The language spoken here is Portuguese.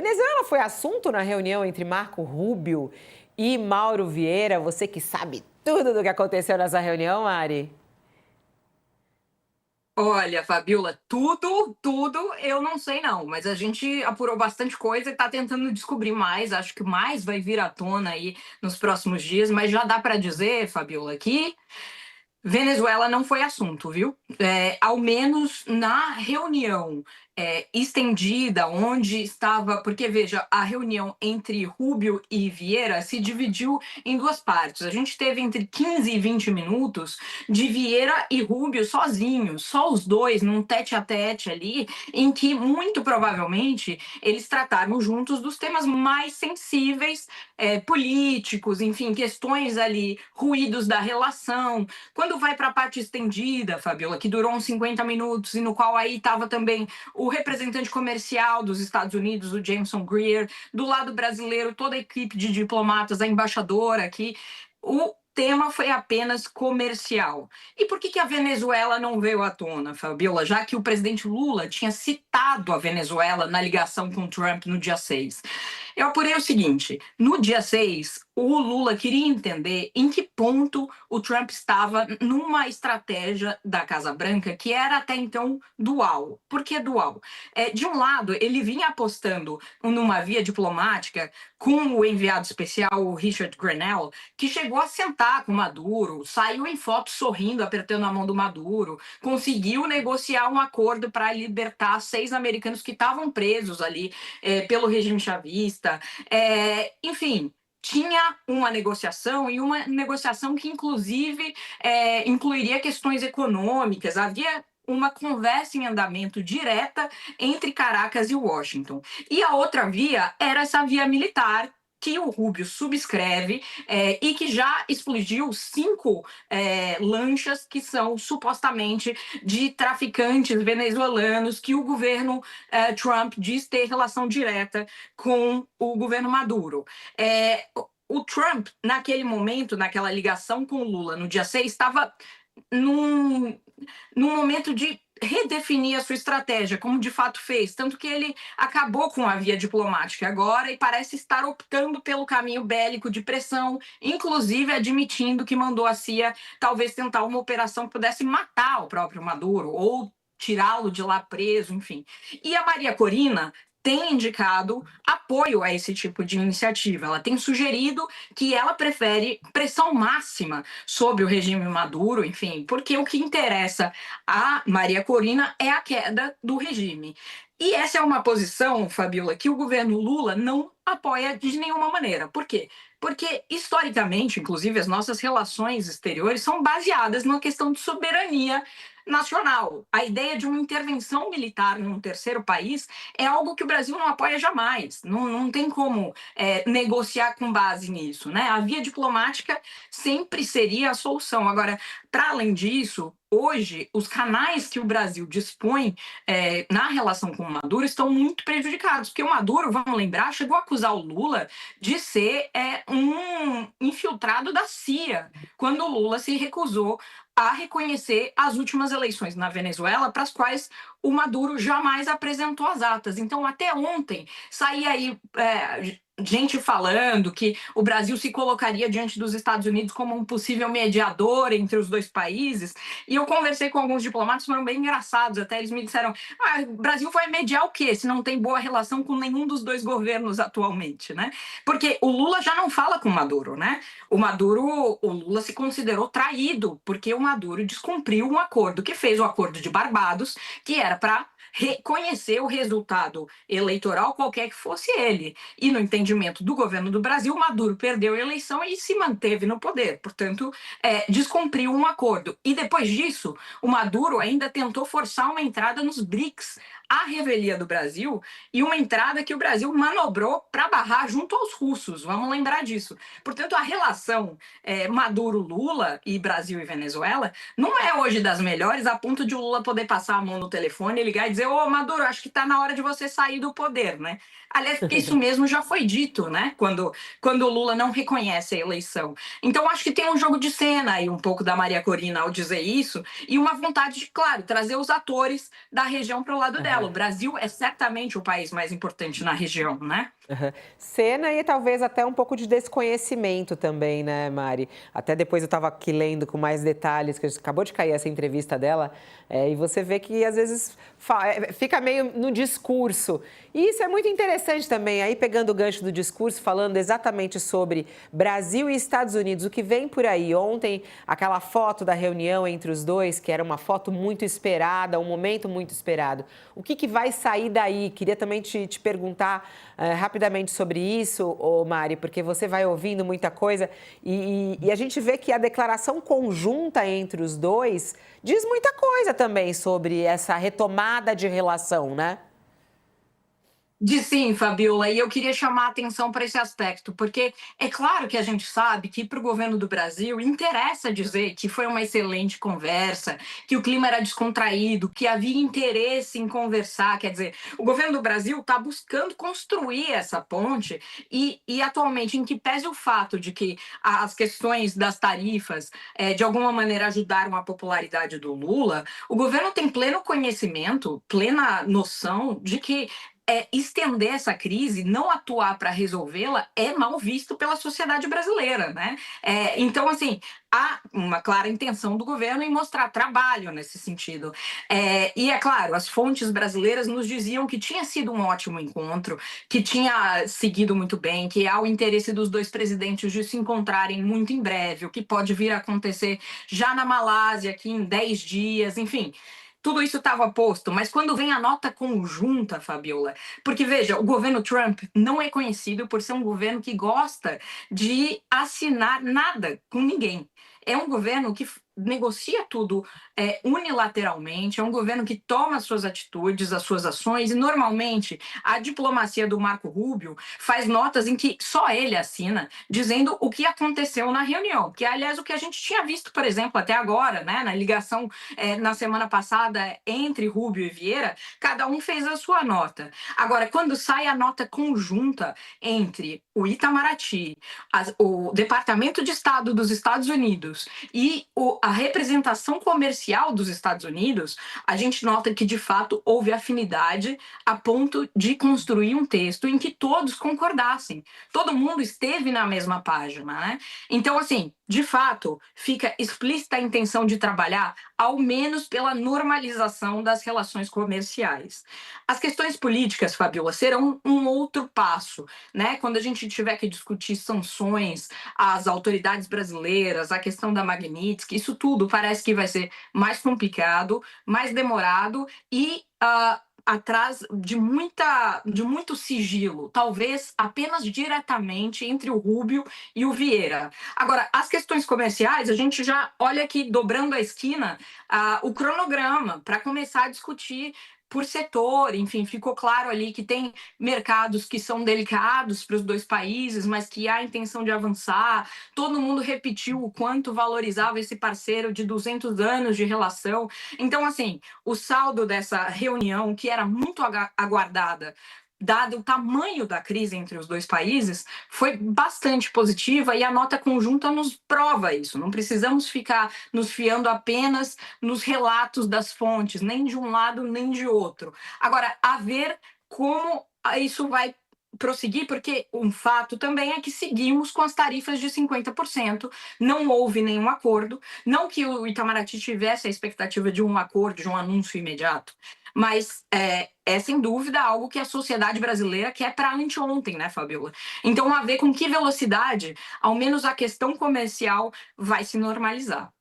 Venezuela foi assunto na reunião entre Marco Rubio e Mauro Vieira. Você que sabe tudo do que aconteceu nessa reunião, Mari? Olha, Fabiola, tudo eu não sei não, mas a gente apurou bastante coisa e está tentando descobrir mais. Acho que mais vai vir à tona aí nos próximos dias, mas já dá para dizer, Fabiola, que Venezuela não foi assunto, viu? Ao menos na reunião estendida, onde estava. Porque, veja, a reunião entre Rubio e Vieira se dividiu em duas partes. A gente teve entre 15 e 20 minutos de Vieira e Rubio sozinhos, só os dois, num tete-a-tete ali, em que muito provavelmente eles trataram juntos dos temas mais sensíveis, políticos, enfim, questões ali, ruídos da relação. Quando vai para a parte estendida, Fabiola, que durou uns 50 minutos e no qual aí estava também o representante comercial dos Estados Unidos, o Jameson Greer, do lado brasileiro, toda a equipe de diplomatas, a embaixadora aqui, o tema foi apenas comercial. E por que a Venezuela não veio à tona, Fabiola? Já que o presidente Lula tinha citado a Venezuela na ligação com Trump no dia 6. Eu apurei o seguinte: no dia 6, o Lula queria entender em que ponto o Trump estava numa estratégia da Casa Branca que era até então dual. Por que dual? De um lado, ele vinha apostando numa via diplomática com o enviado especial, o Richard Grenell, que chegou a sentar com Maduro, saiu em foto sorrindo, apertando a mão do Maduro, conseguiu negociar um acordo para libertar 6 americanos que estavam presos ali pelo regime chavista. Enfim, tinha uma negociação e uma negociação que, inclusive, incluiria questões econômicas. Havia uma conversa em andamento direta entre Caracas e Washington. E a outra via era essa via militar que o Rubio subscreve e que já explodiu 5 lanchas que são supostamente de traficantes venezuelanos que o governo Trump diz ter relação direta com o governo Maduro. O Trump, naquele momento, naquela ligação com o Lula, no dia 6, estava num, num momento de redefinir a sua estratégia, como de fato fez. Tanto que ele acabou com a via diplomática agora e parece estar optando pelo caminho bélico de pressão, inclusive admitindo que mandou a CIA talvez tentar uma operação que pudesse matar o próprio Maduro ou tirá-lo de lá preso, enfim. E a Maria Corina tem indicado apoio a esse tipo de iniciativa. Ela tem sugerido que ela prefere pressão máxima sobre o regime Maduro, enfim, porque o que interessa a Maria Corina é a queda do regime. E essa é uma posição, Fabiola, que o governo Lula não apoia de nenhuma maneira. Por quê? Porque, historicamente, inclusive, as nossas relações exteriores são baseadas numa questão de soberania nacional. A ideia de uma intervenção militar num terceiro país é algo que o Brasil não apoia jamais. Não tem como negociar com base nisso, né? A via diplomática sempre seria a solução. Agora, para além disso, hoje, os canais que o Brasil dispõe na relação com o Maduro estão muito prejudicados, porque o Maduro, vamos lembrar, chegou a acusar o Lula de ser um infiltrado da CIA, quando o Lula se recusou a reconhecer as últimas eleições na Venezuela, para as quais o Maduro jamais apresentou as atas. Então, até ontem, saía aí gente falando que o Brasil se colocaria diante dos Estados Unidos como um possível mediador entre os dois países. E eu conversei com alguns diplomatas, foram bem engraçados. Até eles me disseram: o Brasil vai mediar o quê? Se não tem boa relação com nenhum dos dois governos atualmente, né? Porque o Lula já não fala com o Maduro, né? O Lula se considerou traído, porque o Maduro descumpriu um acordo que fez o Acordo de Barbados, que era para reconhecer o resultado eleitoral, qualquer que fosse ele. E no entendimento do governo do Brasil, Maduro perdeu a eleição e se manteve no poder. Portanto, descumpriu um acordo. E depois disso, o Maduro ainda tentou forçar uma entrada nos BRICS, a revelia do Brasil, e uma entrada que o Brasil manobrou para barrar junto aos russos. Vamos lembrar disso. Portanto, a relação Maduro-Lula e Brasil e Venezuela não é hoje das melhores, a ponto de o Lula poder passar a mão no telefone e ligar e dizer: dizer, ô Maduro, acho que está na hora de você sair do poder, né? Aliás, porque isso mesmo já foi dito, né? Quando o Lula não reconhece a eleição. Então, acho que tem um jogo de cena aí, um pouco da Maria Corina ao dizer isso, e uma vontade de, claro, trazer os atores da região para o lado dela. O Aham. Brasil é certamente o país mais importante na região, né? Aham. Cena e talvez até um pouco de desconhecimento também, né, Mari? Até depois eu estava aqui lendo com mais detalhes, que acabou de cair essa entrevista dela, e você vê que às vezes fica meio no discurso. E isso é muito interessante também, aí pegando o gancho do discurso, falando exatamente sobre Brasil e Estados Unidos, o que vem por aí. Ontem, aquela foto da reunião entre os dois, que era uma foto muito esperada, um momento muito esperado. O que vai sair daí? Queria também te perguntar rapidamente sobre isso, ô Mari, porque você vai ouvindo muita coisa e a gente vê que a declaração conjunta entre os dois diz muita coisa também sobre essa retomada de relação, né? De sim, Fabiola, e eu queria chamar a atenção para esse aspecto, porque é claro que a gente sabe que para o governo do Brasil interessa dizer que foi uma excelente conversa, que o clima era descontraído, que havia interesse em conversar. Quer dizer, o governo do Brasil está buscando construir essa ponte e atualmente, em que pese o fato de que as questões das tarifas de alguma maneira ajudaram a popularidade do Lula, o governo tem pleno conhecimento, plena noção de que estender essa crise, não atuar para resolvê-la, é mal visto pela sociedade brasileira, né? Então, assim, há uma clara intenção do governo em mostrar trabalho nesse sentido. E, é claro, as fontes brasileiras nos diziam que tinha sido um ótimo encontro, que tinha seguido muito bem, que há o interesse dos dois presidentes de se encontrarem muito em breve, o que pode vir a acontecer já na Malásia, aqui em 10 dias, enfim. Tudo isso estava posto, mas quando vem a nota conjunta, Fabiola, porque veja, o governo Trump não é conhecido por ser um governo que gosta de assinar nada com ninguém. É um governo que negocia tudo unilateralmente, é um governo que toma as suas atitudes, as suas ações, e normalmente a diplomacia do Marco Rubio faz notas em que só ele assina, dizendo o que aconteceu na reunião, que é, aliás, o que a gente tinha visto, por exemplo, até agora, né, na ligação na semana passada entre Rubio e Vieira, cada um fez a sua nota. Agora, quando sai a nota conjunta entre o Itamaraty, o Departamento de Estado dos Estados Unidos e a representação comercial dos Estados Unidos, a gente nota que, de fato, houve afinidade a ponto de construir um texto em que todos concordassem. Todo mundo esteve na mesma página, né? Então, assim, de fato, fica explícita a intenção de trabalhar, ao menos pela normalização das relações comerciais. As questões políticas, Fabiola, serão um outro passo, né? Quando a gente tiver que discutir sanções às autoridades brasileiras, a questão da Magnitsky, isso tudo parece que vai ser mais complicado, mais demorado e atrás de muito sigilo, talvez apenas diretamente entre o Rubio e o Vieira. Agora, as questões comerciais, a gente já olha aqui, dobrando a esquina, o cronograma para começar a discutir por setor, enfim, ficou claro ali que tem mercados que são delicados para os dois países, mas que há intenção de avançar. Todo mundo repetiu o quanto valorizava esse parceiro de 200 anos de relação. Então, assim, o saldo dessa reunião, que era muito aguardada, dado o tamanho da crise entre os dois países, foi bastante positiva e a nota conjunta nos prova isso. Não precisamos ficar nos fiando apenas nos relatos das fontes, nem de um lado nem de outro. Agora, a ver como isso vai prosseguir, porque um fato também é que seguimos com as tarifas de 50%, não houve nenhum acordo, não que o Itamaraty tivesse a expectativa de um acordo, de um anúncio imediato, mas sem dúvida algo que a sociedade brasileira quer para anteontem, né, Fabiola? Então, a ver com que velocidade, ao menos a questão comercial vai se normalizar.